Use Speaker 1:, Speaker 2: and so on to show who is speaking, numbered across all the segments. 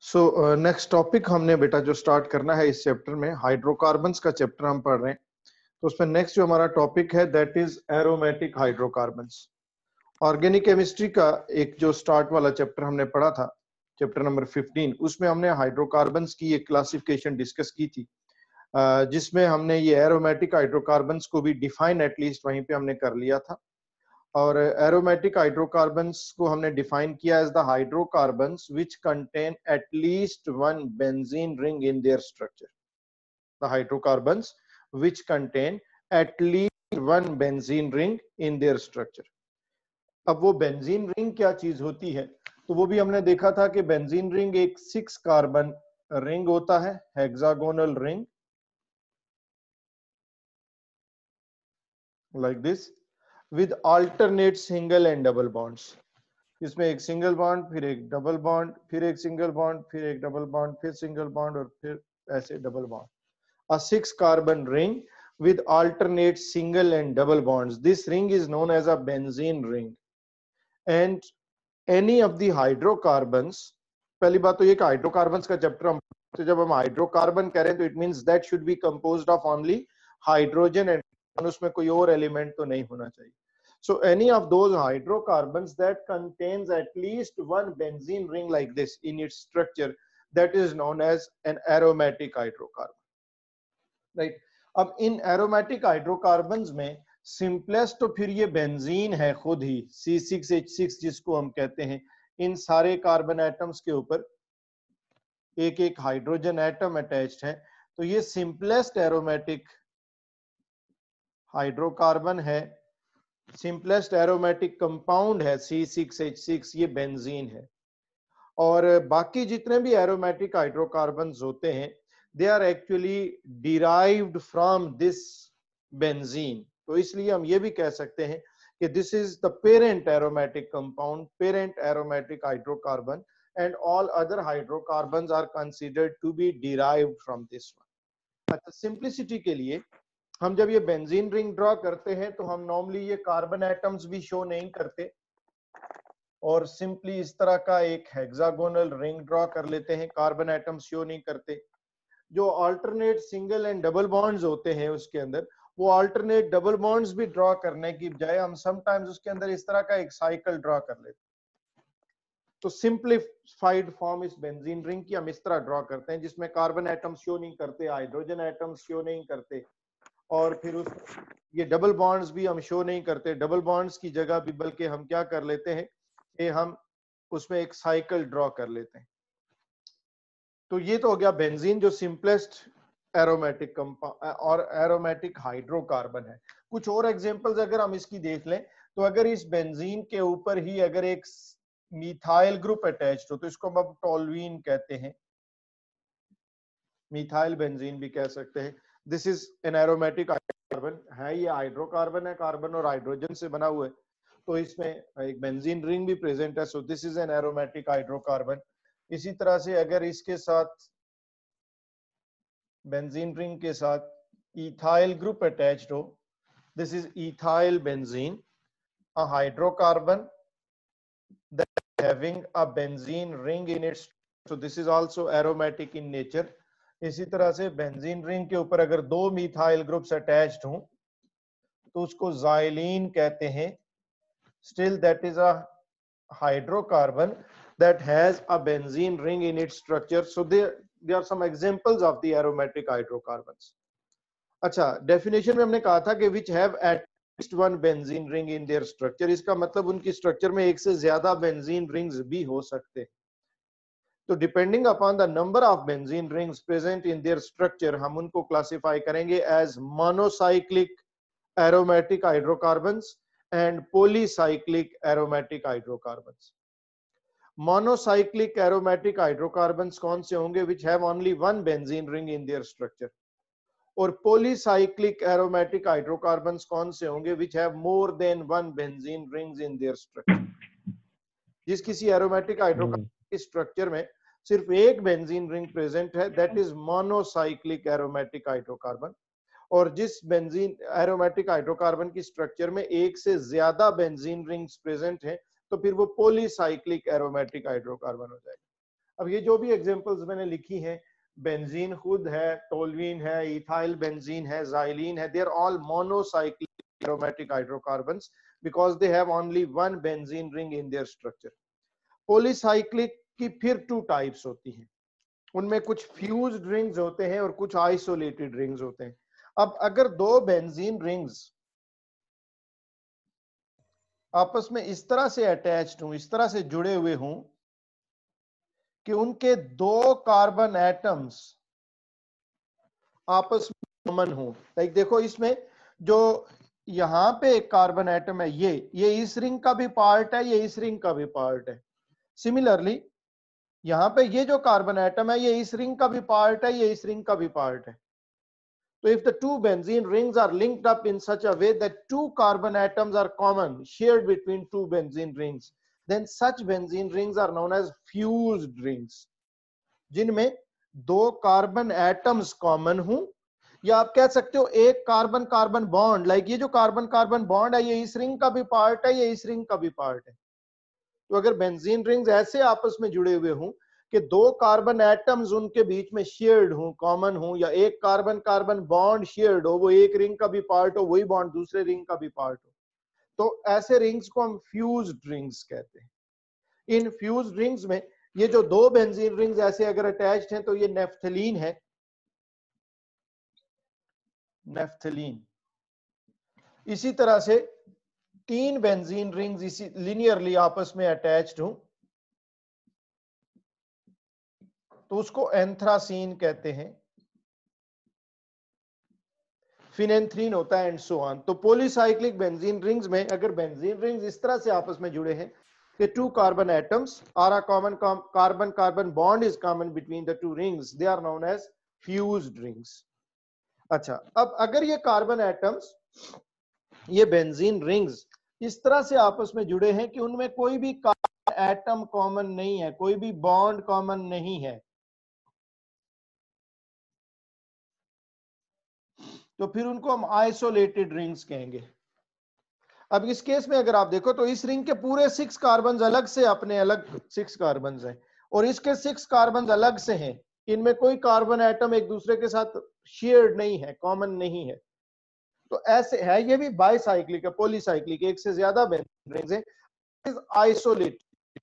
Speaker 1: So next topic हमने बेटा जो स्टार्ट करना है इस चैप्टर में, हाइड्रोकार्बन्स का चैप्टर हम पढ़ रहे हैं। तो उसमें नेक्स्ट जो हमारा टॉपिक है that is aromatic hydrocarbons. Organic chemistry का एक जो स्टार्ट वाला चैप्टर हमने पढ़ा था, चैप्टर नंबर 15, उसमें हमने हाइड्रोकार्बन्स की एक क्लासिफिकेशन डिस्कस की थी, जिसमें हमने ये एरोमेटिक हाइड्रोकार्बन्स को भी डिफाइन एटलीस्ट वहीं पे हमने कर लिया था। और एरोमेटिक हाइड्रोकार्बन्स को हमने डिफाइन किया as the hydrocarbons which contain at least one benzene ring in their structure. The hydrocarbons which contain at least one benzene ring in their structure. अब वो बेंजीन रिंग क्या चीज होती है, तो वो भी हमने देखा था कि बेंजीन रिंग एक 6 कार्बन रिंग होता है, hexagonal ring like this with alternate single and double bonds. इसमें एक सिंगल बॉन्ड, फिर एक डबल बॉन्ड, फिर एक सिंगल बॉन्ड, फिर एक डबल बॉन्ड, फिर सिंगल बॉन्ड और फिर ऐसे double bond. A 6 carbon ring with alternate single and double bonds. This ring is known as a benzene ring. And any of the hydrocarbons, पहली बात तो ये कि हाइड्रोकार्बन्स का चैप्टर हम, तो जब हम हाइड्रोकार्बन कह रहे हैं तो it means that should be composed of only hydrogen and उसमें कोई और एलिमेंट तो नहीं होना चाहिए। So any of those hydrocarbons that contains at least one benzene ring like this in its structure, that is known as an aromatic hydrocarbon. Right. अब इन aromatic hydrocarbons में simplest तो फिर ये बेंजीन है खुद ही, C6H6 जिसको हम कहते हैं। इन सारे कार्बन एटम्स के ऊपर एक एक हाइड्रोजन एटम अटैच्ड है, तो ये सिंपलेस्ट एरोमेटिक हाइड्रोकार्बन है, सिंपलेस्ट एरोमेटिक कंपाउंड है C6H6, ये बेंजीन है। और बाकी जितने भी एरोमेटिक हाइड्रोकार्बन्स होते हैं they are actually derived from this benzene। तो इसलिए हम ये भी कह सकते हैं कि this is the parent aromatic compound, parent aromatic hydrocarbon, and all other hydrocarbons are considered to be derived from this one। अच्छा, सिंप्लिसिटी के लिए हम जब ये बेंजीन रिंग ड्रॉ करते हैं तो हम नॉर्मली ये कार्बन एटम्स भी शो नहीं करते और सिंपली इस तरह का एक हेक्सागोनल रिंग ड्रॉ कर लेते हैं, कार्बन एटम्स शो नहीं करते। जो alternate single and double bonds होते हैं उसके अंदर, वो अल्टरनेट डबल बॉन्ड्स भी ड्रॉ करने की बजाय हम समटाइम्स उसके अंदर इस तरह का एक साइकिल ड्रॉ कर लेते हैं। तो सिंप्लीफाइड फॉर्म इस बेंजीन रिंग की हम इस तरह ड्रॉ करते हैं जिसमें कार्बन एटम्स शो नहीं करते, हाइड्रोजन एटम्स शो नहीं करते, और फिर उस ये डबल बॉन्ड्स भी हम शो नहीं करते। डबल बॉन्ड्स की जगह भी बल्कि हम क्या कर लेते हैं कि हम उसमें एक साइकिल ड्रॉ कर लेते हैं। तो ये तो हो गया बेंजीन जो सिंपलेस्ट एरोमेटिक कंपाउंड और एरोमेटिक हाइड्रोकार्बन है। कुछ और एग्जांपल्स अगर हम इसकी देख लें तो अगर इस बेंजीन के ऊपर ही अगर एक मिथाइल ग्रुप अटैच्ड हो तो इसको हम टोल्यूइन कहते हैं, मिथाइल बेंजीन भी कह सकते हैं। This is an aromatic hydrocarbon है, ये हाइड्रोकार्बन है, कार्बन और हाइड्रोजन से बना हुआ है, तो इसमें एक बेंजीन रिंग भी प्रेजेंट है, so this is an aromatic hydrocarbon. इसी तरह से अगर इसके साथ बेंजीन रिंग के साथ इथाइल ग्रुप अटैच्ड हो, this is ethyl benzene, a hydrocarbon that having a benzene ring in its, so this is also aromatic in nature। इसी तरह से बेंजीन रिंग के ऊपर अगर दो मिथाइल ग्रुप्स अटैच्ड हों तो उसको ज़ाइलीन कहते हैं। Still that is a hydrocarbon that has a benzene ring in its structure, so there are some examples of the aromatic hydrocarbons। अच्छा, डेफिनेशन में हमने कहा था कि which have at least one benzene ring in their structure, इसका मतलब उनकी structure में एक से ज्यादा बेंजीन रिंग्स भी हो सकते हैं। तो depending upon the number of benzene rings present in their structure हम उनको क्लासिफाई करेंगे as monocyclic aromatic hydrocarbons and polycyclic aromatic hydrocarbons। monocyclic aromatic hydrocarbons कौन से होंगे? which have only one benzene ring in their structure। और polycyclic aromatic hydrocarbons कौन से होंगे? which have more than one benzene rings in their structure। जिस किसी aromatic hydrocarbon की स्ट्रक्चर में सिर्फ एक बेंजीन रिंग प्रेजेंट है, that is monocyclic aromatic hydrocarbon। और जिस बेंजीन एरोमेटिक हाइड्रोकार्बन की स्ट्रक्चर में एक से ज्यादा बेंजीन रिंग्स प्रेजेंट हैं तो फिर वो पॉलीसाइक्लिक एरोमेटिक हाइड्रोकार्बन हो जाएगा। अब ये जो भी एग्जांपल्स मैंने लिखी हैं, बेंजीन खुद है, टोल्यूइन है, इथाइल बेंजीन है, ज़ाइलीन है, they are all monocyclic aromatic hydrocarbons because they have only one benzene ring in their structure. Polycyclic की फिर 2 टाइप्स होती हैं, उनमें कुछ फ्यूज्ड रिंग्स होते हैं और कुछ आइसोलेटेड रिंग्स होते हैं। अब अगर 2 बेंजीन रिंग्स आपस में इस तरह से अटैच्ड हूं, इस तरह से जुड़े हुए हूं कि उनके 2 कार्बन एटम्स आपस में कॉमन हो, लाइक देखो इसमें जो यहां पे एक कार्बन एटम है, ये इस रिंग का भी पार्ट है, ये इस रिंग का भी पार्ट है। सिमिलरली यहां पे ये जो कार्बन एटम है, ये इस रिंग का भी पार्ट है, ये इस रिंग का भी पार्ट है। So if the 2 benzene rings are linked up in such a way that 2 carbon atoms are common, shared between 2 benzene rings, then such benzene rings are known as fused rings, जिनमें 2 carbon atoms common हो, या आप कह सकते हो एक carbon carbon bond, like ये जो कार्बन कार्बन बॉन्ड है, ये इस रिंग का भी पार्ट है, ये इस रिंग का भी पार्ट है। तो अगर बेंजीन रिंग्स ऐसे आपस में जुड़े हुए हों कि 2 कार्बन एटम्स उनके बीच में शेयर्ड हो, कॉमन हो, या एक कार्बन कार्बन बॉन्ड शेयर्ड हो, वो एक रिंग का भी पार्ट हो, वही बॉन्ड दूसरे रिंग का भी पार्ट हो, तो ऐसे रिंग्स को हम फ्यूज्ड रिंग्स कहते हैं। इन फ्यूज्ड रिंग्स में ये जो 2 बेंजीन रिंग्स ऐसे अगर अटैच्ड हैं तो ये नेफ्थलीन है, नेफ्थलीन। इसी तरह से 3 बेंजीन रिंग्स इसी लिनियरली आपस में अटैच्ड हो तो उसको एंथ्रासीन कहते हैं, फिनेंथ्रीन होता है, एंड सो ऑन। तो पॉलीसाइक्लिक बेंजीन रिंग्स में अगर बेंजीन रिंग्स इस तरह से आपस में जुड़े हैं कि 2 carbon atoms are a common carbon carbon bond is common between the 2 rings, they are known as fused rings. अच्छा, अब अगर ये कार्बन एटम्स, ये बेंजीन रिंग्स इस तरह से आपस में जुड़े हैं कि उनमें कोई भी कार्बन एटम कॉमन नहीं है, कोई भी बॉन्ड कॉमन नहीं है, तो फिर उनको हम आइसोलेटेड रिंग्स कहेंगे। अब इस केस में अगर आप देखो तो इस रिंग के पूरे 6 कार्बन अलग से अपने अलग 6 कार्बन हैं और इसके 6 कार्बन अलग से हैं, इनमें कोई कार्बन एटम एक दूसरे के साथ शेयर्ड नहीं है, कॉमन नहीं है। तो ऐसे है, ये भी बाइसाइक्लिक है, पॉलीसाइक्लिक, एक से ज्यादा रिंग्स है, आइसोलेटेड।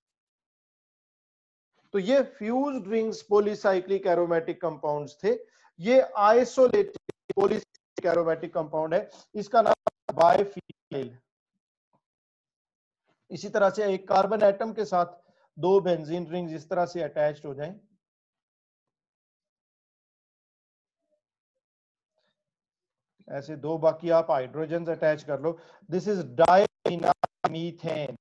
Speaker 1: तो ये fused rings polycyclic aromatic compounds थे, ये आइसोलेटेड पॉलीसाइक्लिक एरोमेटिक कंपाउंड है, इसका नाम बाइफिनाइल। इसी तरह से एक कार्बन एटम के साथ 2 बेंजीन रिंग्स इस तरह से अटैच्ड हो जाएं, ऐसे 2 बाकी आप हाइड्रोजन अटैच कर लो, दिस इज डाइफिनाइल मीथेन।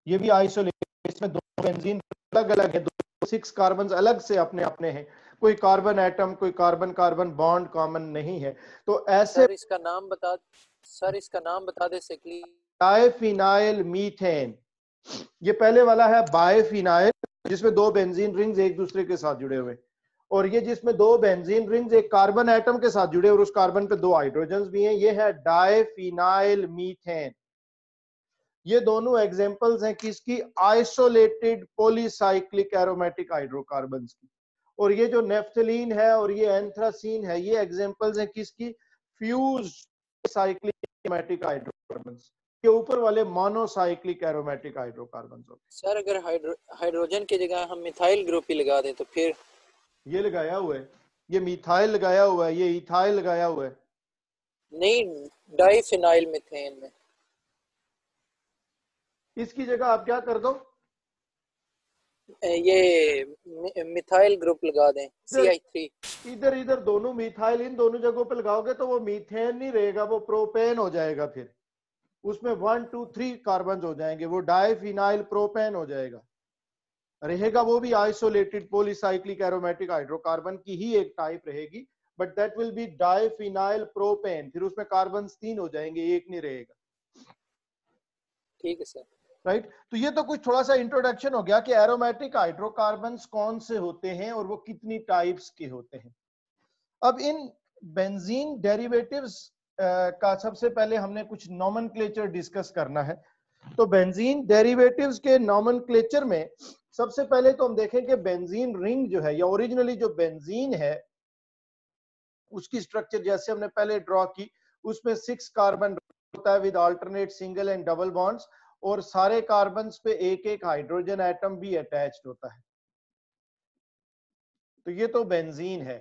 Speaker 1: ये भी आइसोलेटेड, इसमें 2 बेंजीन अलग अलग है, 6 कार्बन अलग से अपने अपने हैं, कोई कार्बन एटम, कोई कार्बन कार्बन बॉन्ड कॉमन नहीं है। तो ऐसे
Speaker 2: सर इसका नाम बता दे सकली।
Speaker 1: डाइफिनाइल मीथेन, ये पहले वाला है बाइफिनाइल जिसमें 2 बेंजीन रिंग्स एक दूसरे के साथ जुड़े हुए, और ये जिसमें 2 बेंजीन रिंग्स एक कार्बन एटम के साथ जुड़े और उस कार्बन पे 2 हाइड्रोजन भी हैं, ये है डाइफिनाइल मीथेन। ये दोनों एग्जांपल्स हैं किसकी? आइसोलेटेड पॉलीसाइक्लिक एरोमेटिक हाइड्रोकार्बन्स की। और ये जो नेफ्थलीन है और ये एंथ्रासीन है, ये एग्जांपल्स हैं किसकी? Fused cyclic aromatic hydrocarbons. के ऊपर वाले मोनोसाइक्लिक एरोमेटिक हाइड्रोकार्बन्स होते हैं।
Speaker 2: सर अगर हाइड्रोजन की जगह हम मिथाइल ग्रुप ही लगा दें तो फिर?
Speaker 1: ये लगाया हुआ है, ये मिथाइल लगाया हुआ है, ये इथाइल लगाया हुआ है।
Speaker 2: नहीं, डाइफिनाइल मीथेन में
Speaker 1: इसकी जगह आप क्या कर दो,
Speaker 2: ये मिथाइल ग्रुप लगा दें, CH3।
Speaker 1: इधर इधर दोनों मिथाइल इन दोनों जगहों पे लगाओगे तो वो मीथेन नहीं रहेगा, वो प्रोपेन हो जाएगा, फिर उसमें 1 2 3 कार्बन हो जाएंगे, वो डाइफिनाइल प्रोपेन हो जाएगा, रहेगा वो भी आइसोलेटेड पॉलीसाइक्लिक एरोमेटिक हाइड्रोकार्बन की ही एक टाइप रहेगी, but that will be diphenyl propane, फिर उसमें कार्बन 3 हो जाएंगे, एक नहीं रहेगा।
Speaker 2: ठीक है सर,
Speaker 1: राइट। तो ये तो कुछ थोड़ा सा इंट्रोडक्शन हो गया कि एरोमेटिक हाइड्रोकार्बन्स कौन से होते हैं और वो कितनी टाइप्स के होते हैं। अब इन बेंजीन डेरिवेटिव्स का सबसे पहले हमने कुछ नॉमेनक्लेचर डिस्कस करना है। तो बेंजीन डेरिवेटिव्स के नॉमेनक्लेचर में सबसे पहले तो हम देखें कि बेंजीन रिंग जो है या ओरिजिनली जो बेंजीन है उसकी स्ट्रक्चर जैसे हमने पहले ड्रॉ की, उसमें 6 कार्बन होता है with alternate single and double bonds, और सारे कार्बन्स पे एक एक हाइड्रोजन एटम भी अटैच्ड होता है। तो ये तो बेंजीन है।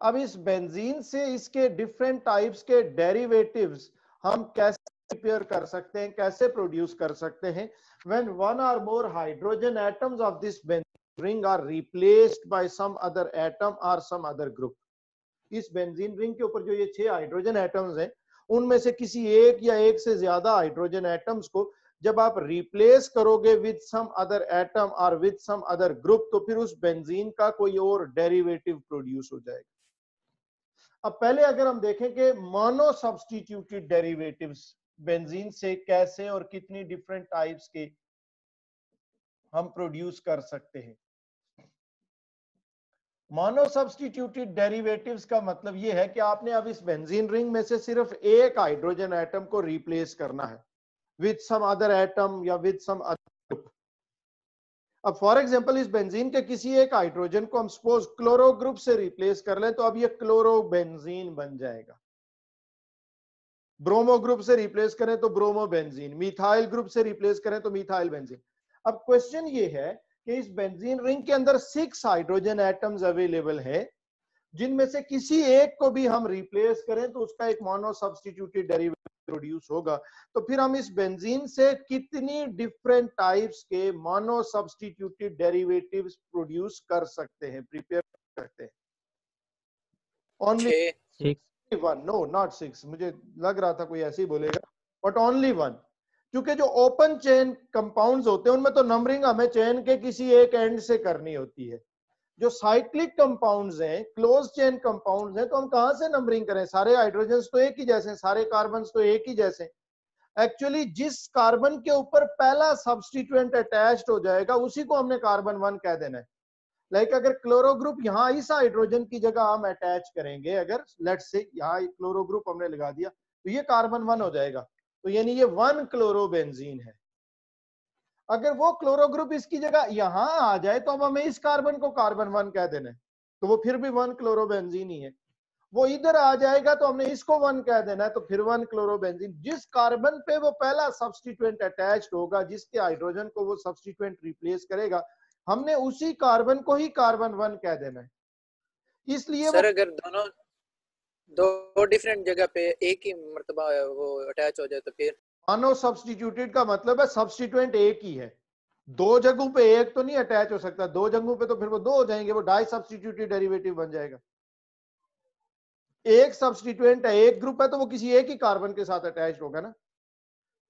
Speaker 1: अब इस बेंजीन से इसके डिफरेंट टाइप्स के डेरिवेटिव्स हम कैसे प्रिपेयर कर सकते हैं, कैसे प्रोड्यूस कर सकते हैं? When one or more hydrogen atoms of this benzene ring are replaced by some other atom or some other group. इस बेंजीन रिंग के ऊपर जो ये 6 हाइड्रोजन एटम्स हैं, उनमें से किसी एक या एक से ज्यादा हाइड्रोजन एटम्स को जब आप रिप्लेस करोगे विद सम अदर एटम और विद सम अदर ग्रुप, तो फिर उस बेंजीन का कोई और डेरिवेटिव प्रोड्यूस हो जाएगा। अब पहले अगर हम देखें कि मोनो सब्स्टिट्यूटेड डेरिवेटिव्स बेंजीन से कैसे और कितनी डिफरेंट टाइप्स के हम प्रोड्यूस कर सकते हैं। मोनो सब्स्टिट्यूटेड डेरिवेटिव्स का मतलब यह है कि आपने अब इस बेंजीन रिंग में से सिर्फ एक हाइड्रोजन एटम को रिप्लेस करना है विद सम अदर एटम या विद सम अदर ग्रुप। अब फॉर एग्जांपल इस बेंजीन के किसी एक हाइड्रोजन को हम सपोज क्लोरो ग्रुप से रिप्लेस कर लें, तो अब ये क्लोरो बेंजीन बन जाएगा। ब्रोमो ग्रुप से रिप्लेस करें तो ब्रोमो बेंजीन, मिथाइल ग्रुप से रिप्लेस करें तो मिथाइल बेंजीन। अब क्वेश्चन ये है कि इस बेंजीन रिंग के अंदर 6 हाइड्रोजन एटम्स अवेलेबल है, जिनमें से किसी एक को भी हम रिप्लेस करें तो उसका एक मोनो सब्स्टिट्यूटेड डेरिवेटिव प्रोड्यूस होगा। तो फिर हम इस बेंजीन से कितनी डिफरेंट टाइप्स के मोनो सब्स्टिट्यूटेड डेरिवेटिव्स प्रोड्यूस कर सकते हैं, प्रिपेयर कर सकते हैं? ओनली वन, नो नॉट 6, मुझे लग रहा था कोई ऐसे ही बोलेगा, बट ओनली वन। क्योंकि जो ओपन चेन कंपाउंड्स होते हैं उनमें तो नंबरिंग हमें चेन के किसी एक एंड से करनी होती है। जो साइक्लिक कंपाउंड्स हैं, क्लोज चेन कंपाउंड्स हैं, तो हम कहां से नंबरिंग करें? सारे हाइड्रोजन्स तो एक ही जैसे हैं, सारे कार्बन्स तो एक ही जैसे हैं। एक्चुअली जिस कार्बन के ऊपर पहला सब्स्टिट्यूएंट अटैच्ड हो जाएगा उसी को हमने कार्बन 1 कह देना है। लाइक अगर क्लोरो ग्रुप यहाँ इस हाइड्रोजन की जगह हम अटैच करेंगे, अगर लेट्स से यहाँ क्लोरो ग्रुप हमने लगा दिया, तो ये कार्बन 1 हो जाएगा, तो यानी ये 1 क्लोरोबेंजीन है। अगर वो क्लोरो ग्रुप इसकी जगह यहां आ जाए तो अब हमें इस कार्बन को कार्बन 1 कह देना है, तो वो फिर भी 1 क्लोरोबेंजीन ही है। वो इधर आ जाएगा तो हमने इसको 1 कह देना है, तो फिर 1 क्लोरोबेंजीन। जिस कार्बन पे वो पहला सब्स्टिट्यूएंट अटैच्ड होगा, जिसके हाइड्रोजन को वो सब्स्टिट्यूएंट रिप्लेस करेगा, हमने उसी कार्बन को ही कार्बन 1 कह देना है। इसलिए
Speaker 2: सर अगर दोनों दो डिफरेंट जगह पे एक ही मर्तबा वो अटैच हो जाए तो फिर?
Speaker 1: मोनो सब्स्टिट्यूटेड का मतलब है सब्स्टिट्यूएंट एक ही है, दो जगहों पे एक तो नहीं अटैच हो सकता, दो जगहों पे तो फिर वो दो हो जाएंगे, वो डाई सब्स्टिट्यूटेड डेरिवेटिव बन जाएगा। एक सब्स्टिट्यूएंट है, एक ग्रुप है, तो वो किसी एक ही कार्बन के साथ अटैच होगा ना,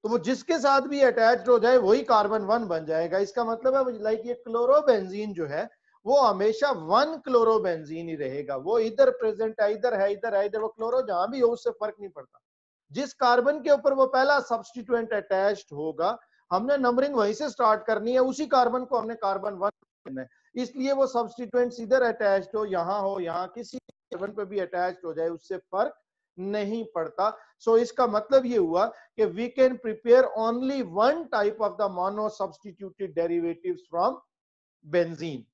Speaker 1: तो वो जिसके साथ भी अटैच्ड हो जाए वही कार्बन 1 बन जाएगा। इसका मतलब है लाइक ये क्लोरोबेंजीन जो है वो हमेशा 1 क्लोरोबेंजीन ही रहेगा। वो इधर प्रेजेंट है, इधर है, इधर है, इधर, वो क्लोरो जहां भी हो उससे फर्क नहीं पड़ता। जिस कार्बन के ऊपर वो पहला सब्स्टिट्यूएंट अटैच्ड होगा, हमने नंबरिंग वहीं से स्टार्ट करनी है, उसी कार्बन को हमने कार्बन 1 करना है। इसलिए वो सब्स्टिट्यूएंट्स इधर अटैच्ड हो, यहाँ किसी कार्बन पे भी अटैच्ड हो जाए, उससे फर्क नहीं पड़ता। सो इसका मतलब ये हुआ कि we can prepare only one type of the mono substituted derivatives from benzene.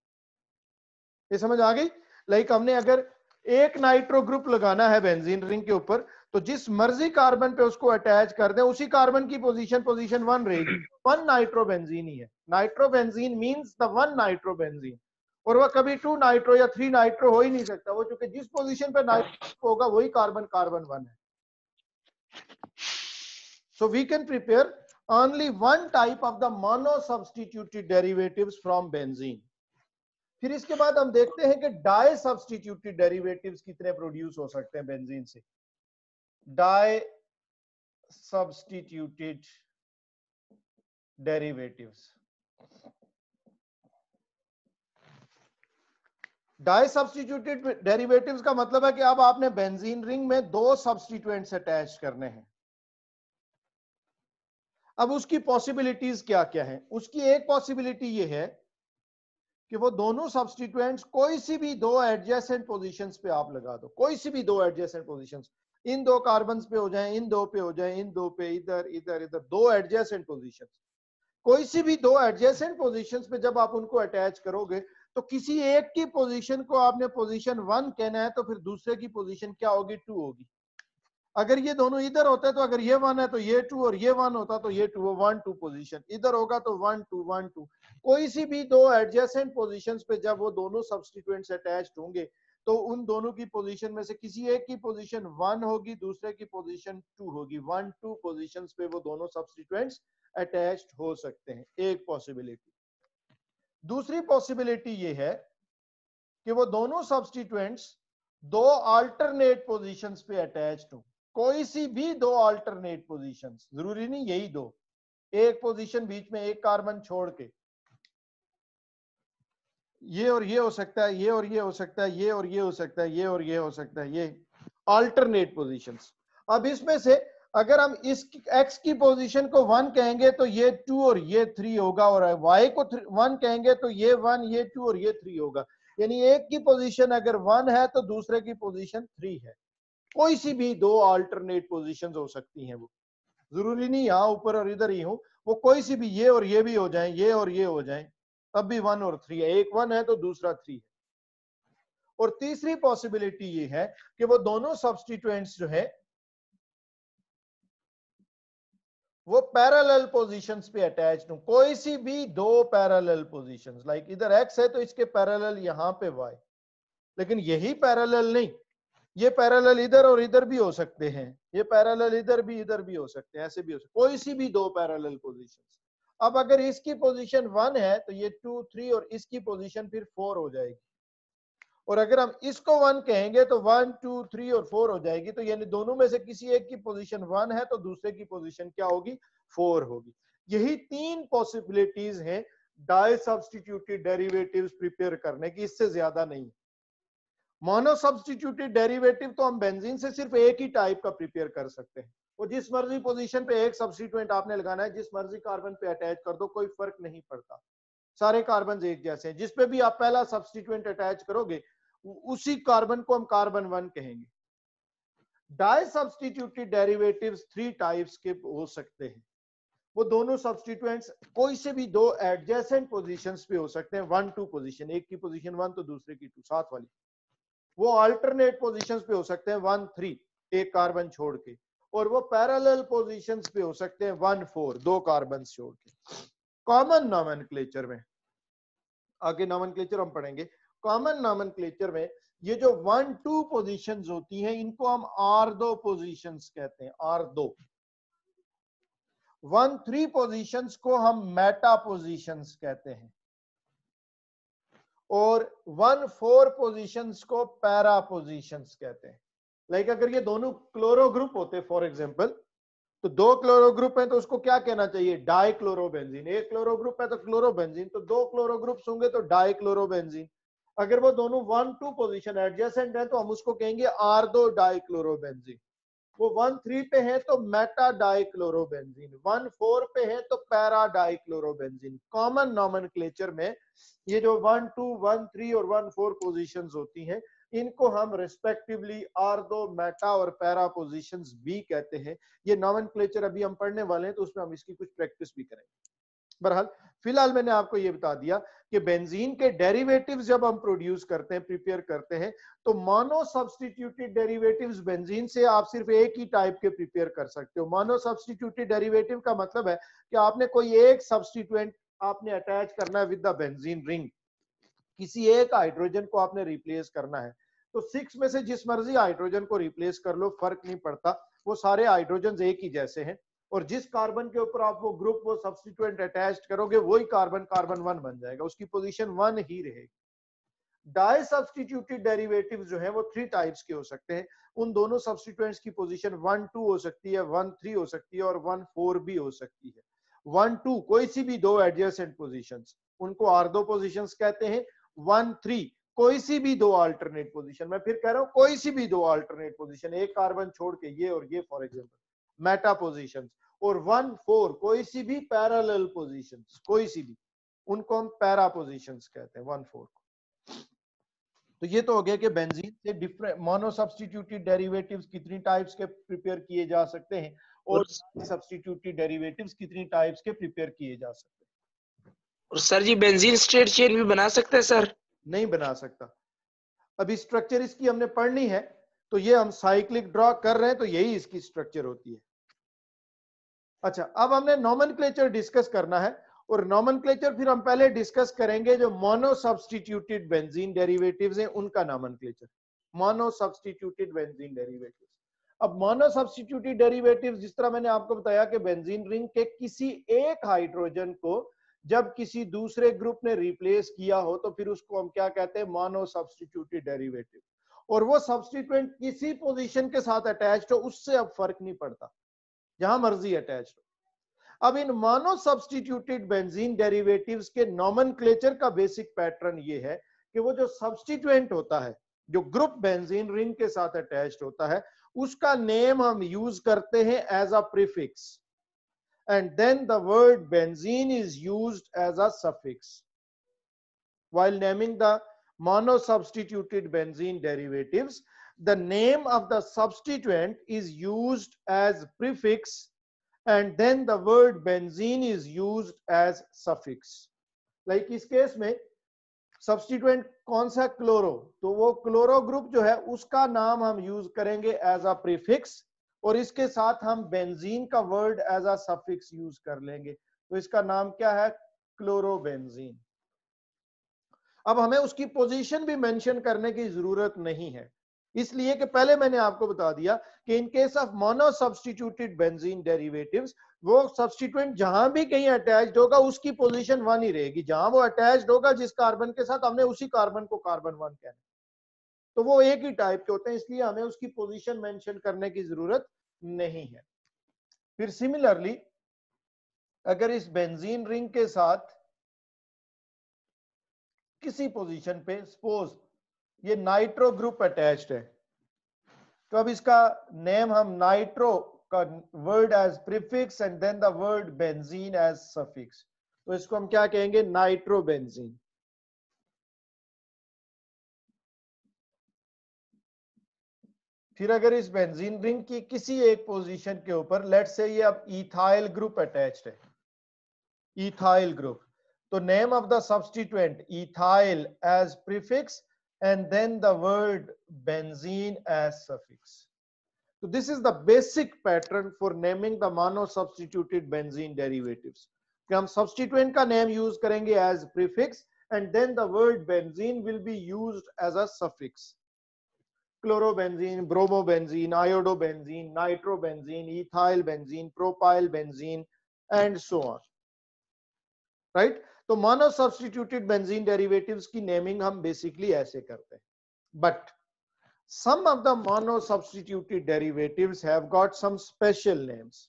Speaker 1: ये समझ आ गई? लाइक हमने अगर एक नाइट्रो ग्रुप लगाना है बेंजीन रिंग के ऊपर, तो जिस मर्जी कार्बन पे उसको अटैच कर दें, उसी कार्बन की पोजीशन 1 रहेगी, 1 नाइट्रोबेंजीन ही है। नाइट्रोबेंजीन मींस द 1 नाइट्रोबेंजीन, और वह कभी 2 नाइट्रो या 3 नाइट्रो हो ही नहीं सकता। वो चूंकि जिस पोजीशन पे नाइट्रो होगा वही कार्बन 1 है। So we can prepare only one type of the mono substituted derivatives from benzene. फिर इसके बाद हम देखते हैं कि डाई सब्स्टिट्यूटेड डेरिवेटिव्स कितने प्रोड्यूस हो सकते हैं बेंजीन से। Di substituted derivatives, di substituted derivatives का मतलब है कि अब आपने बेंजीन रिंग में दो सब्स्टिट्यूएंट्स अटैच करने हैं। अब उसकी पॉसिबिलिटीज क्या क्या है? उसकी एक पॉसिबिलिटी ये है कि वो दोनों सब्स्टिट्यूएंट्स कोई सी भी दो एडजेसेंट पोजीशंस पे आप लगा दो, कोई सी भी दो एडजेसेंट पोजीशंस, इन दो कार्बन्स पे हो जाए, इन दो पे हो जाए, इन दो पे, इधर इधर इधर, दो एडजेसेंट पोजीशंस। कोई सी भी दो एडजेसेंट पोजीशंस पे जब आप उनको अटैच करोगे तो किसी एक की पोजीशन को आपने पोजीशन 1 कहना है तो फिर दूसरे की पोजीशन क्या होगी, 2 होगी। अगर ये दोनों इधर होते तो अगर ये 1 है तो ये 2 और ये 1 होता तो ये 2, 1 2 पोजीशन इधर होगा तो 1 2 1 2। कोई सी भी दो एडजेसेंट पोजीशंस पे जब वो दोनों सब्स्टिट्यूएंट्स अटैच्ड होंगे तो उन दोनों की पोजीशन में से किसी एक की पोजीशन 1 होगी, दूसरे की पोजीशन 2 होगी। 1 2 पोजीशंस पे वो दोनों सब्स्टिट्यूएंट्स अटैच्ड हो सकते हैं, एक पॉसिबिलिटी। दूसरी पॉसिबिलिटी ये है कि वो दोनों सब्स्टिट्यूएंट्स दो अल्टरनेट पोजीशंस पे अटैच्ड हो। कोई सी भी दो अल्टरनेट पोजीशंस, जरूरी नहीं यही दो, एक पोजीशन बीच में एक कार्बन छोड़ के, ये और ये हो सकता है, ये और ये हो सकता है, ये और ये हो सकता है, ये और ये हो सकता है, ये अल्टरनेट पोजीशंस। अब इसमें से अगर हम इस x की पोजीशन को 1 कहेंगे तो ये 2 और ये 3 होगा, और y को 1 कहेंगे तो ये 1 ये 2 और ये 3 होगा। यानी एक की पोजीशन अगर 1 है तो दूसरे की पोजीशन 3 है। कोई सी भी दो अल्टरनेट पोजीशंस हो सकती हैं, वो जरूरी नहीं यहां ऊपर और इधर ही हो, वो कोई सी भी ये और ये भी हो जाए, ये और ये हो जाए, तब भी 1 और 3 है। एक 1 है तो दूसरा 3 है। और तीसरी पॉसिबिलिटी ये है कि वो दोनों सब्स्टिट्यूएंट्स जो है वो पैरेलल पोजीशंस पे अटैच्ड हो। कोई सी भी दो पैरेलल पोजीशंस, लाइक इधर x है तो इसके पैरेलल यहां पे y, लेकिन यही पैरेलल नहीं, ये पैरेलल इधर और इधर भी हो सकते हैं, ये पैरेलल इधर भी हो सकते हैं, ऐसे भी हो सकते, कोई सी भी दो पैरेलल पोजीशंस। अब अगर इसकी पोजीशन 1 है तो ये 2 3 और इसकी पोजीशन फिर 4 हो जाएगी, और अगर हम इसको 1 कहेंगे तो 1 2 3 और 4 हो जाएगी। तो यानी दोनों में से किसी एक की पोजीशन 1 है तो दूसरे की पोजीशन क्या होगी, 4 होगी। यही तीन पॉसिबिलिटीज हैं डाई सब्स्टिट्यूटेड डेरिवेटिव्स प्रिपेयर करने की, इससे ज्यादा नहीं। मोनो सब्स्टिट्यूटेड डेरिवेटिव तो हम बेंजीन से सिर्फ एक ही टाइप का प्रिपेयर कर सकते हैं, वो जिस मर्जी पोजीशन पे एक सब्स्टिट्यूएंट आपने लगाना है, जिस मर्जी कार्बन पे अटैच कर दो, कोई फर्क नहीं पड़ता, सारे कार्बन एक जैसे हैं। जिसपे भी आप पहला सब्स्टिट्यूएंट अटैच करोगे उसी कार्बन को हम कार्बन 1 कहेंगे। डाई सब्स्टिट्यूटेड डेरिवेटिव्स 3 टाइप्स के हो सकते हैं। वो दोनों सब्स्टिट्यूएंट्स कोई से भी दो एडजेसेंट पोजीशंस पे हो सकते हैं, 1 2 पोजीशन, एक की पोजीशन 1 तो दूसरे की 2, साथ वाली। वो अल्टरनेट पोजीशंस पे हो सकते हैं 1 3, एक कार्बन छोड़ के, और वो पैरेलल पोजीशंस पे हो सकते हैं 1 4, दो कार्बन छोड़ के। कॉमन नोमेनक्लेचर में, आगे नोमेनक्लेचर हम पढ़ेंगे, कॉमन नोमेनक्लेचर में ये जो 1 2 पोजीशंस होती हैं इनको हम R2 पोजीशंस कहते हैं, R2। 1 3 पोजीशंस को हम मेटा पोजीशंस कहते हैं, और 1 4 पोजीशंस को पैरा पोजीशंस कहते हैं। लाइक अगर ये दोनों क्लोरो ग्रुप होते फॉर एग्जांपल, तो दो क्लोरो ग्रुप है तो उसको क्या कहना चाहिए, डाइक्लोरोबेंजीन। एक क्लोरो ग्रुप है तो क्लोरोबेंजीन, तो दो क्लोरो ग्रुप्स होंगे तो डाइक्लोरोबेंजीन। अगर वो दोनों 1 2 पोजीशन एडजेसेंट है तो हम उसको कहेंगे R2 डाइक्लोरोबेंजीन। वो 1 3 पे है तो मेटा डाइक्लोरोबेंजीन, 1 4 पे है तो पैरा डाइक्लोरोबेंजीन। कॉमन नोमेनक्लेचर में ये जो 1 2 1 3 और 1 4 पोजीशंस होती हैं इनको हम रिस्पेक्टिवली R2 मेटा और पैरा पोजीशंस भी कहते हैं। ये नोमेनक्लेचर अभी हम पढ़ने वाले हैं तो उसमें हम इसकी कुछ प्रैक्टिस भी करेंगे। बहरहाल फिलहाल मैंने आपको ये बता दिया कि बेंजीन के डेरिवेटिव्स जब हम प्रोड्यूस करते हैं, प्रिपेयर करते हैं, तो मोनो सब्स्टिट्यूटेड डेरिवेटिव्स बेंजीन से आप सिर्फ एक ही टाइप के प्रिपेयर कर सकते हो। मोनो सब्स्टिट्यूटेड डेरिवेटिव का मतलब है कि आपने कोई एक सब्स्टिट्यूएंट आपने अटैच करना है विद द बेंजीन रिंग, किसी एक हाइड्रोजन को आपने रिप्लेस करना है, तो 6 में से जिस मर्जी हाइड्रोजन को रिप्लेस कर लो, फर्क नहीं पड़ता, वो सारे हाइड्रोजन एक ही जैसे हैं, और जिस कार्बन के ऊपर आप वो ग्रुप वो सब्स्टिट्यूएंट अटैच करोगे वही कार्बन कार्बन 1 बन जाएगा, उसकी पोजीशन 1 ही रहेगी। डाई सब्स्टिट्यूटेड डेरिवेटिव्स जो है वो 3 टाइप्स के हो सकते हैं। उन दोनों सब्स्टिट्यूएंट्स की पोजीशन 1 2 हो सकती है, 1 3 हो सकती है, और 1 4 भी हो सकती है। 1 2 कोई सी भी दो एडजेसेंट पोजीशंस, उनको R2 पोजीशंस कहते हैं। 1 3 कोई सी भी दो अल्टरनेट पोजीशन, मैं फिर कह रहा हूं कोई सी भी दो अल्टरनेट पोजीशन, एक कार्बन छोड़ के ये और ये फॉर एग्जांपल, मेटा पोजीशंस। और 1 4 कोई सी भी पैरेलल पोजीशंस, कोई सी भी, उनको हम पैरा पोजीशंस कहते हैं 1 4 को। तो ये तो हो गया कि बेंजीन से डिफरेंट मोनो सब्स्टिट्यूटेड डेरिवेटिव्स कितनी टाइप्स के प्रिपेयर किए जा सकते हैं और सब्स्टिट्यूटेड डेरिवेटिव्स कितनी टाइप्स के प्रिपेयर किए जा सकते हैं।
Speaker 3: और सर जी बेंजीन स्ट्रेट चेन भी बना सकते हैं सर?
Speaker 1: नहीं बना सकता। अभी स्ट्रक्चर इसकी हमने पढ़नी है, तो ये हम साइक्लिक ड्रॉ कर रहे हैं, तो यही इसकी स्ट्रक्चर होती है। अच्छा, अब हमने नॉमेनक्लेचर डिस्कस करना है, और नॉमेनक्लेचर फिर हम पहले डिस्कस करेंगे जो मोनो सब्स्टिट्यूटेड बेंजीन डेरिवेटिव्स हैं उनका nomenclature. Mono substituted benzene derivatives. अब मोनो सब्स्टिट्यूटेड डेरिवेटिव्स, जिस तरह मैंने आपको बताया कि बेंजीन रिंग के किसी एक हाइड्रोजन को जब किसी दूसरे ग्रुप ने रिप्लेस किया हो तो फिर उसको हम क्या कहते हैं, मोनो सब्स्टिट्यूटेड डेरिवेटिव। और वो सब्स्टिट्यूएंट किसी पोजीशन के साथ अटैच्ड हो उससे अब फर्क नहीं पड़ता, जहां मर्जी अटैच्ड हो। अब इन मोनो सब्स्टिट्यूटेड बेंजीन डेरिवेटिव्स के नॉमेनक्लेचर का बेसिक पैटर्न ये है कि वो जो सब्स्टिट्यूएंट होता है, जो ग्रुप बेंजीन रिंग के साथ अटैच्ड होता है, उसका नेम हम यूज करते हैं as a prefix, and then the word benzene is used as a suffix while naming the monosubstituted benzene derivatives. The name of the substituent is used as prefix and then the word benzene is used as suffix. Like इस case में substituent कौन सा, chloro, तो वो chloro group जो है उसका नाम हम यूज करेंगे एज अ प्रीफिक्स, और इसके साथ हम बेंजीन का word as a suffix use कर लेंगे, तो इसका नाम क्या है, क्लोरोबेंजीन। अब हमें उसकी पोजीशन भी मेंशन करने की जरूरत नहीं है, इसलिए कि पहले मैंने आपको बता दिया कि in case of mono substituted benzene derivatives, वो सब्स्टिट्यूएंट जहां भी कहीं अटैच्ड होगा उसकी पोजीशन 1 ही रहेगी, जहां वो अटैच्ड होगा जिस कार्बन के साथ, हमने उसी कार्बन को कार्बन 1 कहना, तो वो एक ही टाइप के होते हैं, इसलिए हमें उसकी पोजीशन मेंशन करने की जरूरत नहीं है। फिर सिमिलरली अगर इस बेंजीन रिंग के साथ किसी पोजीशन पे सपोज ये नाइट्रो ग्रुप अटैच्ड है, तो अब इसका नेम हम नाइट्रो का word as prefix and then the word benzene as suffix, तो इसको हम क्या कहेंगे, नाइट्रोबेंजीन। फिर अगर इस बेंजीन रिंग की किसी एक पोजीशन के ऊपर लेट्स से ये अब इथाइल ग्रुप अटैच्ड है, इथाइल ग्रुप, तो name of the substituent ethyl as prefix and then the word benzene as suffix. So this is the basic pattern for naming the mono substituted benzene derivatives. कि हम substituent का name use करेंगे as prefix and then the word benzene will be used as a suffix. Chlorobenzene, bromobenzene, iodobenzene, nitrobenzene, ethyl benzene, propyl benzene and so on. Right? तो mono substituted benzene derivatives की naming हम basically ऐसे करते हैं, but some of the mono substituted derivatives have got some special names.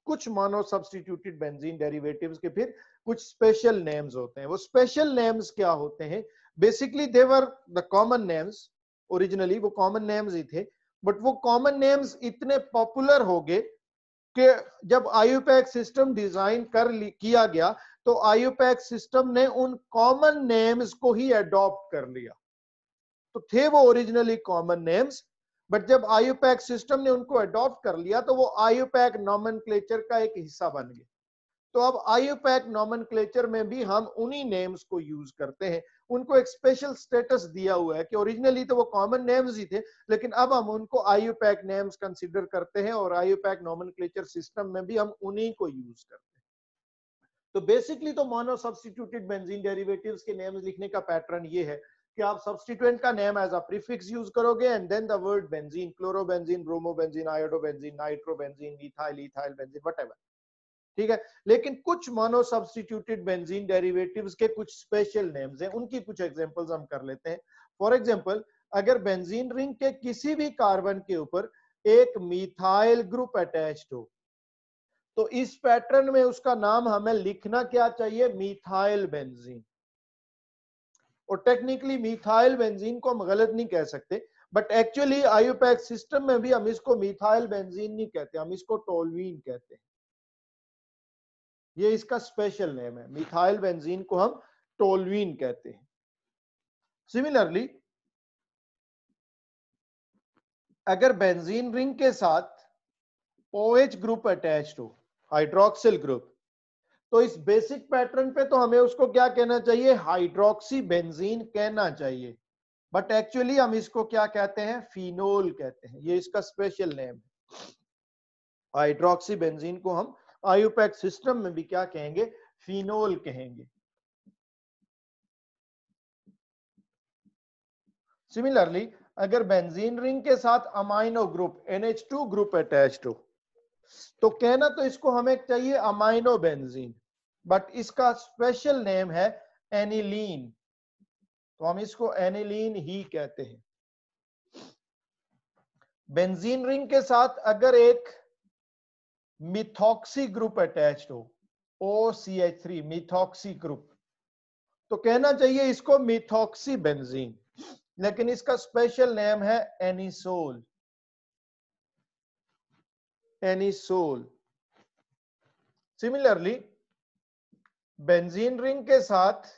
Speaker 1: कुछ mono substituted benzene derivatives के फिर कुछ special names होते हैं। वो special names क्या होते हैं, basically they were the common names, originally वो common names ही थे, but वो common names इतने popular हो गए कि जब आईयूपैक सिस्टम डिजाइन किया गया तो आईयूपैक सिस्टम ने उन कॉमन नेम्स को ही अडॉप्ट कर लिया। तो थे वो ओरिजिनली कॉमन नेम्स, बट जब आईयूपैक सिस्टम ने उनको अडॉप्ट कर लिया तो वो आईयूपैक नॉमेनक्लेचर का एक हिस्सा बन गए। तो अब आईयूपैक नॉमेनक्लेचर में भी हम उन्हीं नेम्स को यूज करते हैं, उनको एक स्पेशल स्टेटस दिया हुआ है कि ओरिजिनली तो वो कॉमन नेम्स ही थे, लेकिन अब हम उनको आईयूपैक नेम्स कंसीडर करते हैं और आईयूपैक नॉमेनक्लेचर सिस्टम में भी हम उन्हीं को यूज करते हैं। तो बेसिकली तो मोनो सब्स्टिट्यूटेड बेंजीन डेरिवेटिव्स के नेम्स लिखने का पैटर्न ये है कि आप सब्स्टिट्यूएंट का name as a prefix use करोगे and then the word benzene, chlorobenzene, bromobenzene, iodobenzene, nitrobenzene, ethyl benzene, whatever, ठीक है। लेकिन कुछ मोनो सब्स्टिट्यूटेड बेंजीन डेरिवेटिव्स के कुछ स्पेशल नेम्स हैं, उनकी कुछ एग्जांपल्स हम कर लेते हैं। फॉर एग्जांपल, अगर बेंजीन रिंग के किसी भी कार्बन के ऊपर एक मिथाइल ग्रुप अटैच्ड हो तो इस पैटर्न में उसका नाम हमें लिखना क्या चाहिए, मिथाइल बेंजीन। और टेक्निकली मिथाइल बेंजीन को हम गलत नहीं कह सकते, बट एक्चुअली आईयूपैक सिस्टम में भी हम इसको मिथाइल बेंजीन नहीं कहते, हम इसको टोल्यूइन कहते हैं। ये इसका स्पेशल नेम है, मिथाइल बेंजीन को हम टोल्यूइन कहते हैं। सिमिलरली अगर बेंजीन रिंग के साथ OH ग्रुप अटैच्ड हो, हाइड्रोक्सिल ग्रुप, तो इस बेसिक पैटर्न पे तो हमें उसको क्या कहना चाहिए, हाइड्रोक्सी बेंजीन कहना चाहिए, बट एक्चुअली हम इसको क्या कहते हैं, फिनोल कहते हैं, ये इसका स्पेशल नेम है। हाइड्रोक्सी बेंजीन को हम आयुपैक सिस्टम में भी क्या कहेंगे, फिनोल कहेंगे। सिमिलरली अगर बेंजीन रिंग के साथ amino group NH2 group attached हो, तो कहना तो इसको हमें चाहिए अमाइनो बेंजीन, बट इसका स्पेशल नेम है एनिलीन, तो हम इसको एनिलीन ही कहते हैं। बेंजीन रिंग के साथ अगर एक मिथॉक्सी ग्रुप अटैच्ड हो, OCH3 मिथॉक्सी ग्रुप, तो कहना चाहिए इसको मिथॉक्सी बेंजीन, लेकिन इसका स्पेशल नेम है anisole, anisole. Similarly benzene ring के साथ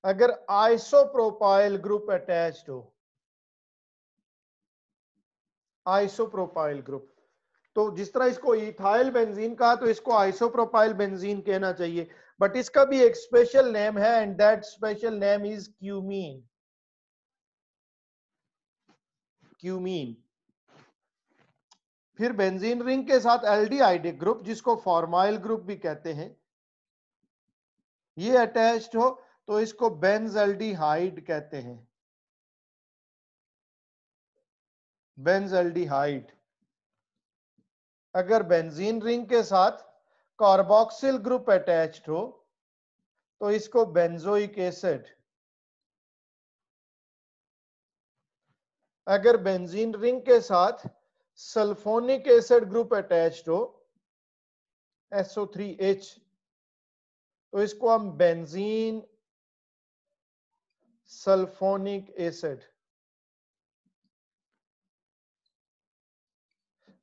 Speaker 1: अगर आइसोप्रोपाइल ग्रुप अटैच्ड हो, आइसोप्रोपाइल ग्रुप, तो जिस तरह इसको इथाइल बेंजीन कहा तो इसको आइसोप्रोपाइल बेंजीन कहना चाहिए, बट इसका भी एक स्पेशल नेम है and that special name is cumene, cumene. फिर बेंजीन रिंग के साथ एल्डिहाइड ग्रुप, जिसको फॉर्माइल ग्रुप भी कहते हैं, ये अटैच्ड हो तो इसको बेंजल्डिहाइड कहते हैं, बेंजल्डिहाइड। अगर बेंजीन रिंग के साथ कार्बोक्सिल ग्रुप अटैच्ड हो तो इसको बेंजोइक एसिड। अगर बेंजीन रिंग के साथ सल्फोनिक एसिड ग्रुप अटैच्ड हो, SO3H, तो इसको हम बेंजीन सल्फोनिक एसिड,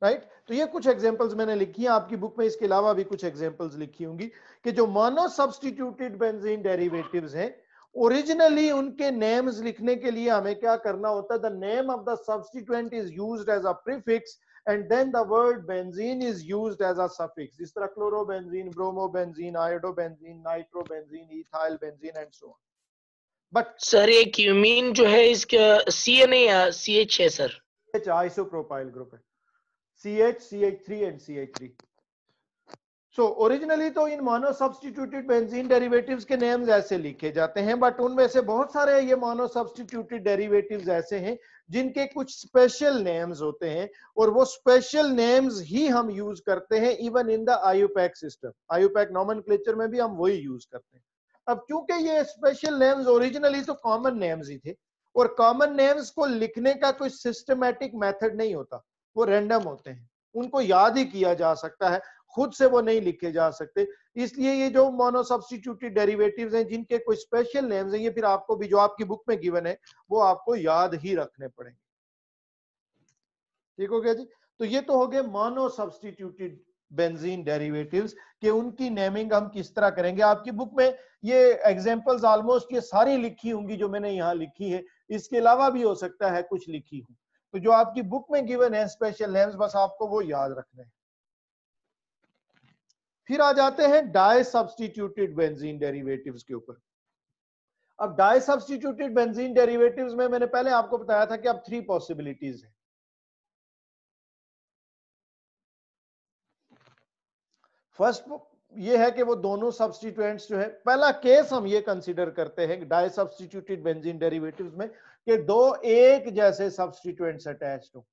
Speaker 1: राइट। तो ये कुछ एग्जांपल्स मैंने लिखी हैं आपकी बुक में, इसके अलावा भी कुछ एग्जांपल्स लिखी होंगी कि जो मोनो सब्स्टिट्यूटेड बेंजीन डेरिवेटिव्स हैं, ओरिजिनली उनके नेम्स लिखने के लिए हमें क्या करना होता है, the name of the substituent is used as a prefix and then the word benzene is used as a suffix, जिस तरह chlorobenzene, bromobenzene, iodobenzene, nitrobenzene, ethyl benzene and so on। but
Speaker 3: sir ये cumene जो है इसका CN या CH है sir?
Speaker 1: isopropyl group है, CH, CH3 and CH3। So originally तो इन मोनो सब्स्टिट्यूटेड बेंजीन डेरिवेटिव्स के नेम्स ऐसे लिखे जाते हैं, बट उनमें से बहुत सारे ये मोनो सब्स्टिट्यूटेड डेरिवेटिव्स ऐसे हैं जिनके कुछ स्पेशल नेम्स होते हैं, और वो स्पेशल नेम्स ही हम यूज करते हैं even in the IUPAC system. IUPAC nomenclature में भी हम वही यूज करते हैं। अब क्योंकि ये स्पेशल नेम्स ओरिजिनली तो कॉमन नेम्स ही थे, और कॉमन नेम्स को लिखने का कोई सिस्टमैटिक मेथड नहीं होता, वो रैंडम होते हैं, उनको याद ही किया जा सकता है, खुद से वो नहीं लिखे जा सकते। इसलिए ये जो मोनो सब्स्टिट्यूटेड डेरिवेटिव्स हैं जिनके कोई स्पेशल नेम्स हैं, ये फिर आपको भी जो आपकी बुक में गिवन है वो आपको याद ही रखने पड़ेंगे। ठीक हो गया जी। तो ये तो हो गए मोनो सब्स्टिट्यूटेड बेंजीन डेरिवेटिव्स कि उनकी नेमिंग हम किस तरह करेंगे। आपकी बुक में ये एग्जांपल्स ऑलमोस्ट ये सारी लिखी होंगी जो मैंने यहाँ लिखी है, इसके अलावा भी हो सकता है कुछ लिखी हो, तो जो आपकी बुक में गिवन है स्पेशल नेम्स, बस आपको वो याद रखने हैं। फिर आ जाते हैं डाई सब्स्टिट्यूटेड बेंजीन डेरिवेटिव्स के ऊपर। अब डाई सब्स्टिट्यूटेड बेंजीन डेरिवेटिव्स में मैंने पहले आपको बताया था कि अब 3 पॉसिबिलिटीज है। फर्स्ट ये है कि वो दोनों सब्स्टिट्यूएंट्स जो है, पहला केस हम ये कंसीडर करते हैं डाई सब्स्टिट्यूटेड बेंजीन डेरिवेटिव्स में कि दो एक जैसे सब्स्टिट्यूएंट्स अटैच्ड हो।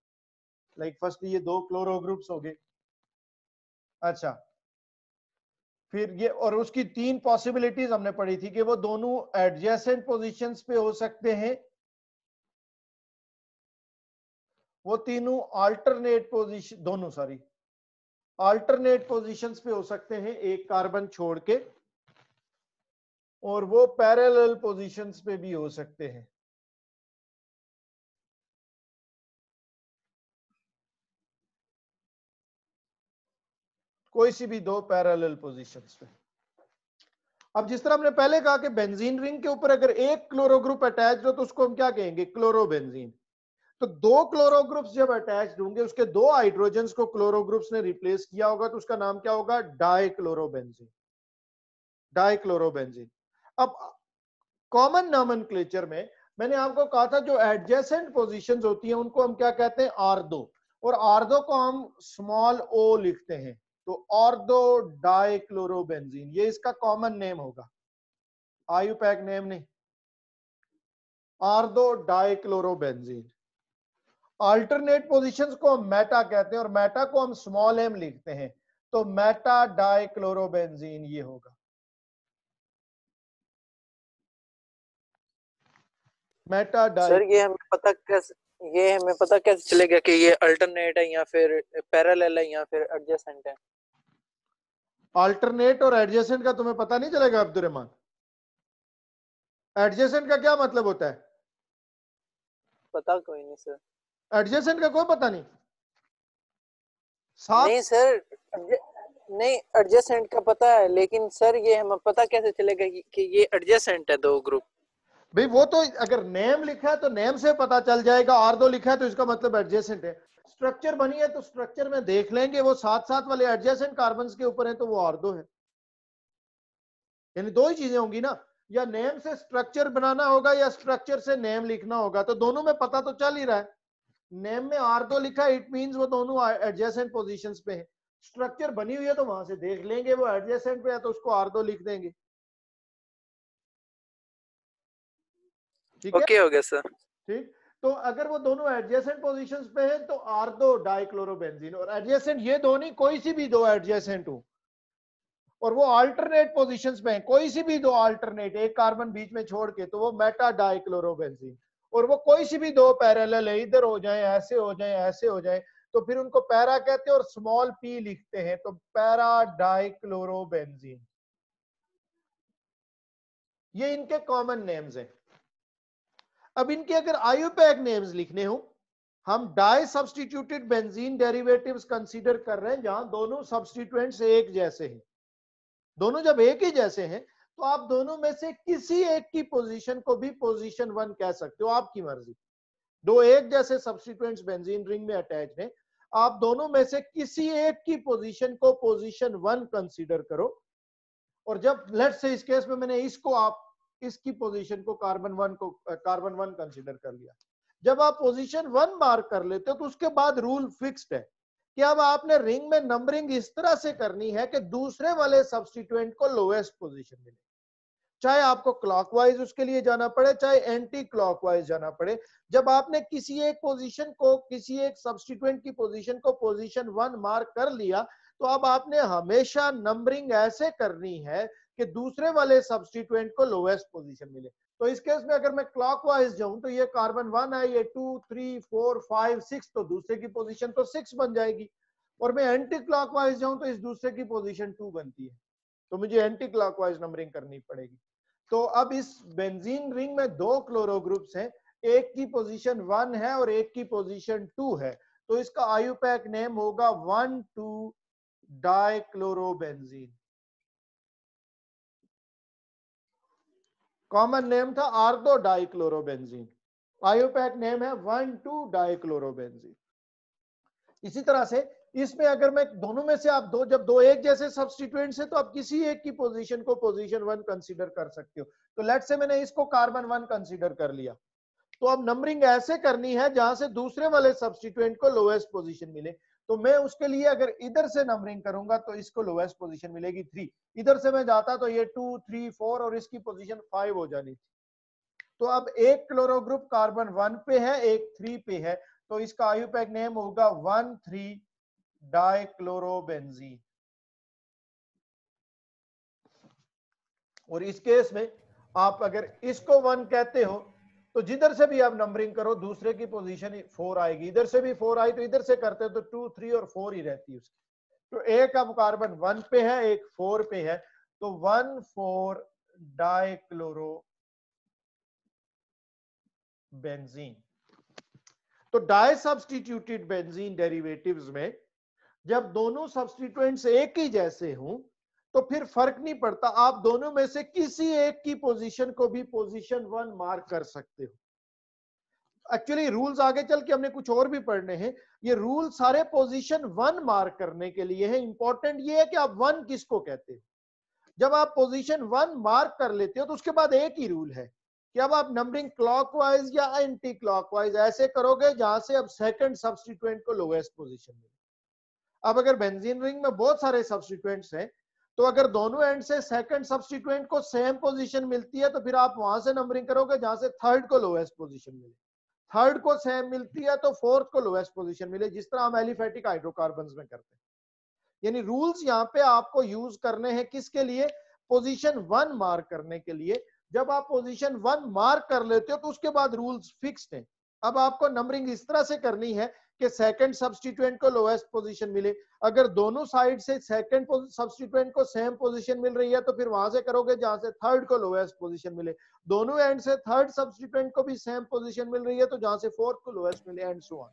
Speaker 1: लाइक फर्स्ट ये 2 क्लोरो ग्रुप्स हो गए, अच्छा, फिर ये, और उसकी 3 पॉसिबिलिटीज हमने पढ़ी थी कि वो दोनों एडजेसेंट पोजीशंस पे हो सकते हैं, वो तीनों अल्टरनेट पोजीशन, दोनों सॉरी अल्टरनेट पोजीशंस पे हो सकते हैं एक कार्बन छोड़ के, और वो पैरेलल पोजीशंस पे भी हो सकते हैं। कोई सी भी 2 पैरेलल पोजीशंस पे। अब जिस तरह हमने पहले कहा कि बेंजीन रिंग के ऊपर अगर एक क्लोरो ग्रुप अटैच हो तो उसको हम क्या कहेंगे, क्लोरोबेंजीन। तो दो क्लोरो ग्रुप्स जब अटैच्ड होंगे, उसके दो हाइड्रोजन्स को क्लोरो ग्रुप्स ने रिप्लेस किया होगा, तो उसका नाम क्या होगा? डाइक्लोरोबेंजीन। डाइक्लोरोबेंजीन। अब कॉमन नोमेनक्लेचर में मैंने आपको कहा था जो एडजेसेंट पोजीशंस होती हैं उनको हम क्या कहते हैं? आर्दो। और आर्दो को हम स्मॉल ओ लिखते हैं, तो ऑर्दो डाइक्लोरोबेंजीन, ये इसका कॉमन नेम होगा, आयुपैक नेम नहीं, आर्दो डाइक्लोरोबेंजीन। अल्टरनेट पोजीशंस को हम मेटा कहते हैं और मेटा को हम स्मॉल एम लिखते हैं, तो मेटा डाइक्लोरोबेंजीन ये होगा। मेटा डाइ
Speaker 2: सर ये हमें पता कैसे चलेगा कि ये अल्टरनेट है या फिर पैरेलल है या फिर एडजेसेंट है?
Speaker 1: अल्टरनेट और एडजेसेंट का तुम्हें पता नहीं चलेगा अब्दुर्रहमान? एडजेसेंट का क्या मतलब होता है?
Speaker 2: पता कोई नहीं सर।
Speaker 1: एडजेसेंट का कोई पता नहीं?
Speaker 2: नहीं
Speaker 1: साथ
Speaker 2: सर, नहीं एडजेसेंट का पता है, लेकिन सर ये हमें पता कैसे चलेगा कि ये एडजेसेंट है दो ग्रुप?
Speaker 1: भाई वो तो अगर नेम लिखा है तो नेम से पता चल जाएगा, आर्दो लिखा है तो इसका मतलब एडजेसेंट है। स्ट्रक्चर बनी है तो स्ट्रक्चर में देख लेंगे, वो साथ साथ वाले एडजेसेंट कार्बन्स के ऊपर है तो वो आर्दो है। यानी दो ही चीजें होंगी ना, या नेम से स्ट्रक्चर बनाना होगा या स्ट्रक्चर से नेम लिखना होगा, तो दोनों में पता तो चल ही रहा है। नेम में आर्दो लिखा है, इट मींस वो दोनों एडजेसेंट पोजीशंस पे है। स्ट्रक्चर बनी हुई है तो वहां से देख लेंगे वो एडजेसेंट पे है तो उसको आर्दो लिख देंगे। ठीक है,
Speaker 2: ओके हो गया सर।
Speaker 1: ठीक। तो अगर वो दोनों एडजेसेंट पोजीशंस पे हैं तो आर्दो डाइक्लोरोबेंजीन, और एडजेसेंट ये दो नहीं, कोई सी भी दो एडजेसेंट हो, और वो अल्टरनेट पोजीशंस पे हैं, कोई सी भी दो अल्टरनेट, एक कार्बन बीच में छोड़ के, तो वो मेटा डाइक्लोरोबेंजीन। और वो कोई सी भी दो पैरेलल है, इधर हो जाए, ऐसे हो जाए, ऐसे हो जाए, तो फिर उनको पैरा कहते हैं और स्मॉल पी लिखते हैं, तो पैरा डाइक्लोरोबेंजीन। ये इनके कॉमन नेम्स हैं। अब इनके अगर आयुपैक नेम्स लिखने हो, हम di substituted benzene derivatives consider कर रहे हैं जहां दोनों सब्स्टिट्यूएंट्स एक जैसे हैं। दोनों जब एक ही जैसे हैं तो आप दोनों में से किसी एक की पोजीशन को भी पोजीशन 1 कह सकते हो, आपकी मर्जी। दो एक जैसे सब्स्टिट्यूएंट्स बेंजीन रिंग में अटैच हैं, आप दोनों में से किसी एक की पोजीशन को पोजीशन 1 कंसीडर करो। और जब लेट्स से इस केस में मैंने इसको, आप इसकी पोजीशन को कार्बन 1 कंसीडर कर लिया, जब आप पोजीशन 1 मार्क कर लेते हो तो उसके बाद रूल फिक्स्ड है कि अब आपने रिंग में नंबरिंग इस तरह से करनी है कि दूसरे वाले सब्स्टिट्यूएंट को लोएस्ट पोजीशन मिले, चाहे आपको क्लॉकवाइज उसके लिए जाना पड़े, चाहे एंटी क्लॉकवाइज जाना पड़े। जब आपने किसी एक पोजीशन को, किसी एक सब्स्टिट्यूएंट की पोजीशन को पोजीशन 1 मार्क कर लिया, तो अब आपने हमेशा नंबरिंग ऐसे करनी है कि दूसरे वाले सब्स्टिट्यूएंट को लोएस्ट पोजीशन मिले। तो इस केस में अगर मैं क्लॉकवाइज जाऊं तो ये कार्बन 1 है, ये 2 3 4 5 6, तो दूसरे की पोजीशन तो 6 बन जाएगी। और मैं एंटी क्लॉकवाइज जाऊं तो इस दूसरे की पोजीशन 2 बनती है, तो मुझे एंटी क्लॉकवाइज नंबरिंग करनी पड़ेगी। तो अब इस बेंजीन रिंग में दो क्लोरो ग्रुप्स हैं, एक की पोजीशन 1 है और एक की पोजीशन 2 है, तो इसका आयुपैक नेम होगा 1,2 डाइक्लोरोबेंजीन। कॉमन नेम था आर्दो डाइक्लोरोबेंजीन, आयुपैक नेम है 1,2 डाइक्लोरोबेंजीन। इसी तरह से इसमें अगर मैं दोनों में से आप दो, जब दो एक जैसे सब्स्टिट्यूएंट्स हैं तो आप किसी एक की पोजीशन को पोजीशन 1 कंसीडर कर सकते हो। तो लेट्स से मैंने इसको कार्बन 1 कंसीडर कर लिया, तो अब नंबरिंग ऐसे करनी है जहां से दूसरे वाले सब्स्टिट्यूएंट को लोएस्ट पोजीशन मिले। तो मैं उसके लिए अगर इधर से नंबरिंग करूंगा तो इसको लोएस्ट पोजीशन मिलेगी 3, इधर से मैं जाता तो ये 2 3 4 और इसकी पोजीशन 5 हो जानी थी। तो अब एक क्लोरो ग्रुप कार्बन 1 पे है, एक 3 पे है, तो इसका आयुपैक नेम होगा 1,3 डाइक्लोरोबेंजीन। और इस केस में आप अगर इसको 1 कहते हो तो जिधर से भी आप नंबरिंग करो दूसरे की पोजीशन 4 आएगी, इधर से भी 4 आई तो इधर से करते हो तो 2 3 और 4 ही रहती है उसकी। तो एक अब कार्बन 1 पे है, एक 4 पे है, तो 1,4 डाइक्लोरो बेंजीन। तो डाई सब्स्टिट्यूटेड बेंजीन डेरिवेटिव्स में जब दोनों सब्स्टिट्यूएंट्स एक ही जैसे हों तो फिर फर्क नहीं पड़ता, आप दोनों में से किसी एक की पोजीशन को भी पोजीशन 1 मार्क कर सकते हो। एक्चुअली रूल्स आगे चल के हमने कुछ और भी पढ़ने हैं। ये रूल सारे पोजीशन 1 मार्क करने के लिए है। इंपॉर्टेंट ये है कि आप 1 किसको कहते हो। जब आप पोजीशन 1 मार्क कर लेते हो तो उसके बाद एक ही रूल है कि अब आप नंबरिंग क्लॉकवाइज या एंटी क्लॉकवाइज ऐसे करोगे जहां से अब सेकंड सब्स्टिट्यूएंट को लोएस्ट पोजीशन मिले। अब अगर बेंजीन रिंग में बहुत सारे सब्स्टिट्यूएंट्स हैं तो अगर दोनों एंड से सेकंड सब्स्टिट्यूएंट को सेम पोजीशन मिलती है तो फिर आप वहां से नंबरिंग करोगे जहां से थर्ड को लोएस्ट पोजीशन मिले। थर्ड को सेम मिलती है तो फोर्थ को लोएस्ट पोजीशन मिले, जिस तरह हम एलिफेटिक हाइड्रोकार्बन्स में करते हैं। यानी रूल्स यहाँ पे आपको यूज करने हैं किसके लिए, पोजीशन 1 मार्क करने के लिए। जब आप पोजीशन 1 मार्क कर लेते हो तो उसके बाद रूल्स फिक्स्ड हैं। अब आपको नंबरिंग इस तरह से करनी है कि सेकंड सब्स्टिट्यूएंट को लोएस्ट पोजीशन मिले। अगर दोनों साइड से सेकंड सब्स्टिट्यूएंट को सेम पोजीशन मिल रही है तो फिर वहां से करोगे जहां से थर्ड को लोएस्ट पोजीशन मिले। दोनों एंड से थर्ड सब्स्टिट्यूएंट को भी सेम पोजीशन मिल रही है तो जहां से फोर्थ को लोएस्ट मिले, एंड सो ऑन।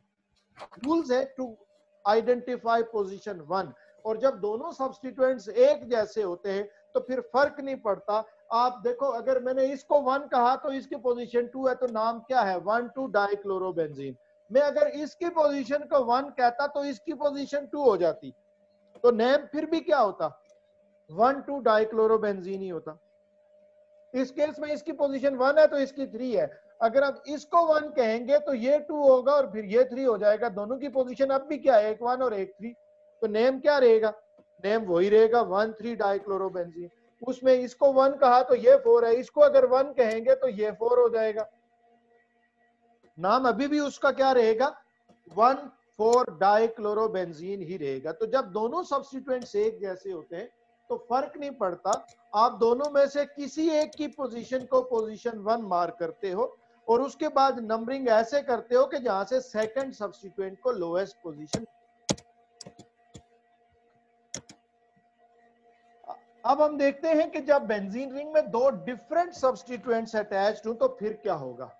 Speaker 1: रूल्स है टू आइडेंटिफाई पोजीशन 1। और जब दोनों सब्स्टिट्यूएंट्स एक जैसे होते हैं तो फिर फर्क नहीं पड़ता। आप देखो, अगर मैंने इसको 1 कहा तो इसकी पोजीशन 2 है, तो नाम क्या है, 1,2 डाइक्लोरोबेंजीन। मैं अगर इसकी पोजीशन को 1 कहता तो इसकी पोजीशन 2 हो जाती, तो नेम फिर भी क्या होता, 1,2 डाइक्लोरोबेंजीन ही होता। इस केस में इसकी पोजीशन 1 है तो इसकी 3 है। अगर आप इसको 1 कहेंगे तो ये 2 होगा और फिर ये 3 हो जाएगा। दोनों की पोजीशन अब भी क्या है, एक 1 और एक 3, तो नेम क्या रहेगा, नेम वही रहेगा 1,3 डाइक्लोरोबेंजीन। उसमें इसको 1 कहा तो ये 4 है, इसको अगर 1 कहेंगे तो ये 4 हो जाएगा। नाम अभी भी उसका क्या रहेगा, 1,4 डाइक्लोरोबेंजीन ही रहेगा। तो जब दोनों सब्स्टिट्यूएंट्स एक जैसे होते हैं तो फर्क नहीं पड़ता, आप दोनों में से किसी एक की पोजीशन को पोजीशन 1 मार्क करते हो और उसके बाद नंबरिंग ऐसे करते हो कि जहां से सेकंड सब्स्टिट्यूएंट को लोएस्ट पोजीशन। अब हम देखते हैं कि जब बेंजीन रिंग में दो डिफरेंट सब्स्टिट्यूएंट्स अटैच्ड हो तो फिर क्या होगा।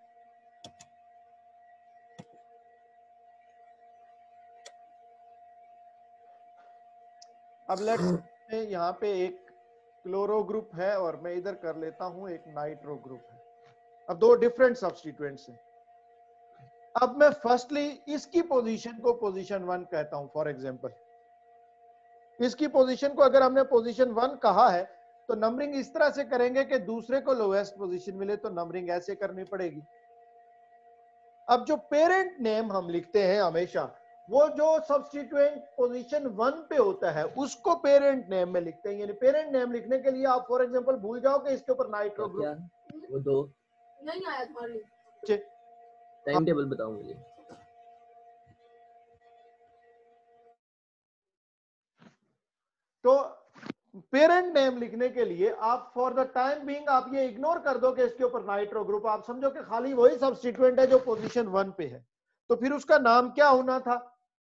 Speaker 1: अब लेट्स यहाँ पे एक क्लोरो ग्रुप है और मैं इधर कर लेता हूं एक नाइट्रो ग्रुप है। अब दो डिफरेंट सब्स्टिट्यूएंट्स हैं। अब मैं फर्स्टली इसकी पोजीशन को पोजीशन 1 कहता हूं। फॉर एग्जांपल इसकी पोजीशन को अगर हमने पोजीशन 1 कहा है तो नंबरिंग इस तरह से करेंगे कि दूसरे को लोएस्ट पोजीशन मिले, तो नंबरिंग ऐसे करनी पड़ेगी। अब जो पेरेंट नेम हम लिखते हैं हमेशा, वो जो सब्स्टिट्यूएंट पोजीशन 1 पे होता है उसको पेरेंट नेम में लिखते हैं। यानी पेरेंट नेम लिखने के लिए आप फॉर एग्जांपल भूल जाओ कि इसके ऊपर नाइट्रो ग्रुप,
Speaker 4: वो दो नहीं आया तुम्हारे टाइम टेबल बताओ मुझे।
Speaker 1: तो पेरेंट नेम लिखने के लिए आप फॉर द टाइम बीइंग आप ये इग्नोर कर दो कि इसके ऊपर नाइट्रो ग्रुप, आप समझो कि खाली वही सब्स्टिट्यूएंट है जो पोजीशन 1 पे है। तो फिर उसका नाम क्या होना था,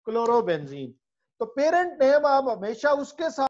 Speaker 1: क्लोरोबेंजीन। तो पेरेंट नेम आप हमेशा उसके साथ